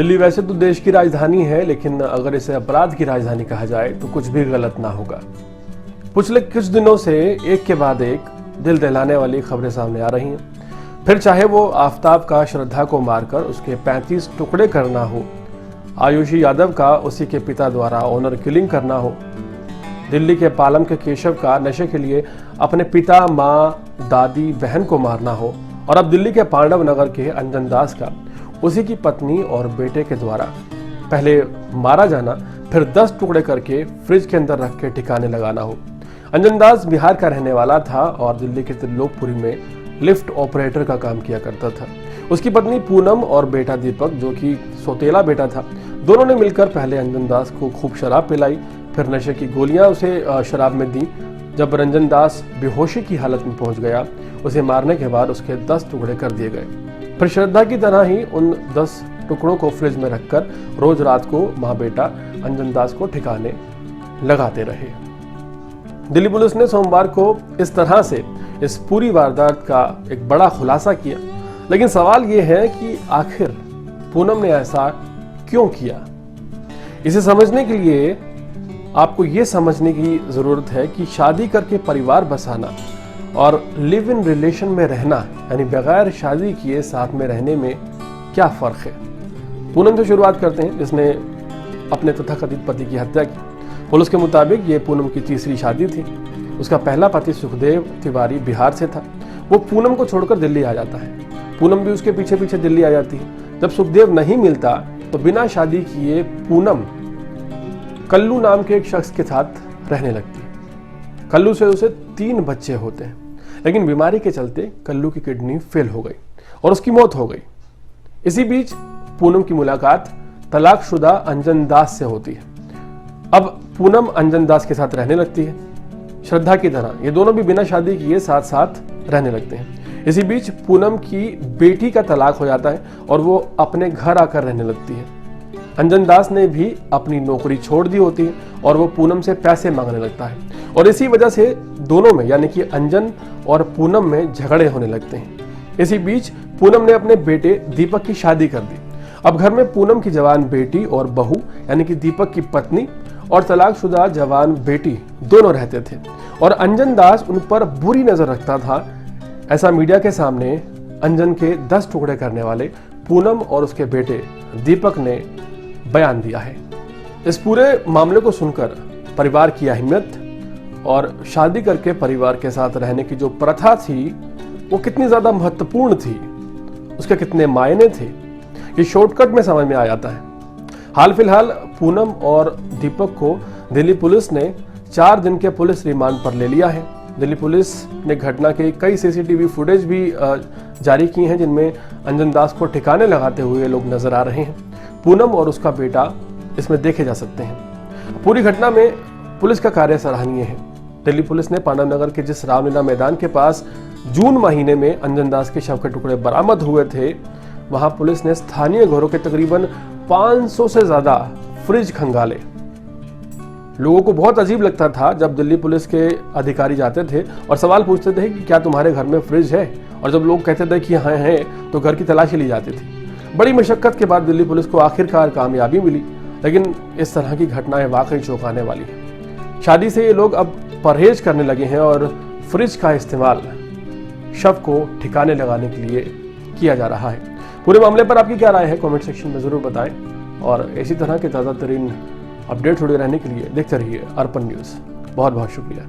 दिल्ली वैसे तो देश की राजधानी है, लेकिन अगर इसे अपराध की राजधानी कहा जाए तो कुछ भी गलत ना होगा। पिछले कुछ दिनों से एक के बाद एक दिल दहलाने वाली खबरें सामने आ रही हैं। फिर चाहे वो आफ्ताब का श्रद्धा को मारकर उसके 35 टुकड़े करना हो, आयुषी यादव का उसी के पिता द्वारा ऑनर किलिंग करना हो, दिल्ली के पालम के केशव का नशे के लिए अपने पिता, माँ, दादी, बहन को मारना हो, और अब दिल्ली के पांडव नगर के अंजन दास का उसी की पत्नी और बेटे के द्वारा पहले मारा जाना, फिर 10 टुकड़े करके फ्रिज के अंदर रख के ठिकाने लगाना हो। अंजन दास बिहार का रहने वाला था और दिल्ली के त्रिलोकपुरी में लिफ्ट ऑपरेटर का काम किया करता था। उसकी पत्नी पूनम और बेटा दीपक, जो कि सौतेला बेटा था, दोनों ने मिलकर पहले अंजन दास को खूब शराब पिलाई, फिर नशे की गोलियां उसे शराब में दी। जब रंजन दास बेहोशी की हालत में पहुंच गया, उसे मारने के बाद उसके 10 टुकड़े कर दिए गए। फिर श्रद्धा की तरह ही उन 10 टुकड़ों को फ्रिज में रखकर रोज रात को माँ बेटा अंजन दास को ठिकाने लगाते रहे। दिल्ली पुलिस ने सोमवार को इस तरह से इस पूरी वारदात का एक बड़ा खुलासा किया, लेकिन सवाल ये है कि आखिर पूनम ने ऐसा क्यों किया। इसे समझने के लिए आपको ये समझने की जरूरत है कि शादी करके परिवार बसाना और लिव इन रिलेशन में रहना, यानी बगैर शादी किए साथ में रहने में क्या फर्क है। पूनम से शुरुआत करते हैं, जिसने अपने तथाकथित पति की हत्या की। पुलिस के मुताबिक ये पूनम की तीसरी शादी थी। उसका पहला पति सुखदेव तिवारी बिहार से था। वो पूनम को छोड़कर दिल्ली आ जाता है। पूनम भी उसके पीछे पीछे दिल्ली आ जाती है। जब सुखदेव नहीं मिलता तो बिना शादी किए पूनम कल्लू नाम के एक शख्स के साथ रहने लगती है। कल्लू से उसे 3 बच्चे होते हैं, लेकिन बीमारी के चलते कल्लू की किडनी फेल हो गई और उसकी मौत हो गई। इसी बीच पूनम की मुलाकात तलाकशुदा अंजन दास से होती है। अब पूनम अंजन दास के साथ रहने लगती है। श्रद्धा की तरह ये दोनों भी बिना शादी किए साथ साथ रहने लगते हैं। इसी बीच पूनम की बेटी का तलाक हो जाता है और वो अपने घर आकर रहने लगती है। अंजन दास ने भी अपनी नौकरी छोड़ दी होती है और वो पूनम से पैसे मांगने लगता है, और इसी वजह से दोनों में, यानी कि अंजन और पूनम में झगड़े होने लगते हैं। इसी बीच पूनम ने अपने बेटे दीपक की शादी कर दी। अब घर में पूनम की जवान बेटी और बहू, यानी कि दीपक की पत्नी, और तलाकशुदा जवान बेटी दोनों रहते थे, और अंजन दास उन पर बुरी नजर रखता था। ऐसा मीडिया के सामने अंजन के 10 टुकड़े करने वाले पूनम और उसके बेटे दीपक ने बयान दिया है। इस पूरे मामले को सुनकर परिवार की अहमियत और शादी करके परिवार के साथ रहने की जो प्रथा थी वो कितनी ज्यादा महत्वपूर्ण थी, उसके कितने मायने थे, ये शॉर्टकट में समझ में आ जाता है। हाल फिलहाल पूनम और दीपक को दिल्ली पुलिस ने 4 दिन के पुलिस रिमांड पर ले लिया है। दिल्ली पुलिस ने घटना के कई सीसीटीवी फुटेज भी जारी किए हैं, जिनमें अंजन दास को ठिकाने लगाते हुए लोग नजर आ रहे हैं। पूनम और उसका बेटा इसमें देखे जा सकते हैं। पूरी घटना में पुलिस का कार्य सराहनीय है। दिल्ली पुलिस ने पांडव नगर के जिस रामलीला मैदान के पास जून महीने में अंजन दास के शव के टुकड़े बरामद हुए थे, वहां पुलिस ने स्थानीय घरों के तकरीबन 500 से ज्यादा फ्रिज खंगाले। लोगों को बहुत अजीब लगता था जब दिल्ली पुलिस के अधिकारी जाते थे और सवाल पूछते थे कि क्या तुम्हारे घर में फ्रिज है, और जब लोग कहते थे कि हाँ है तो घर की तलाशी ली जाती थी। बड़ी मशक्कत के बाद दिल्ली पुलिस को आखिरकार कामयाबी मिली, लेकिन इस तरह की घटनाएं वाकई चौंकाने वाली है। शादी से ये लोग अब परहेज करने लगे हैं और फ्रिज का इस्तेमाल शव को ठिकाने लगाने के लिए किया जा रहा है। पूरे मामले पर आपकी क्या राय है, कमेंट सेक्शन में जरूर बताएं, और इसी तरह के ताज़ा तरीन अपडेट जुड़े रहने के लिए देखते रहिए अर्पण न्यूज़। बहुत बहुत शुक्रिया।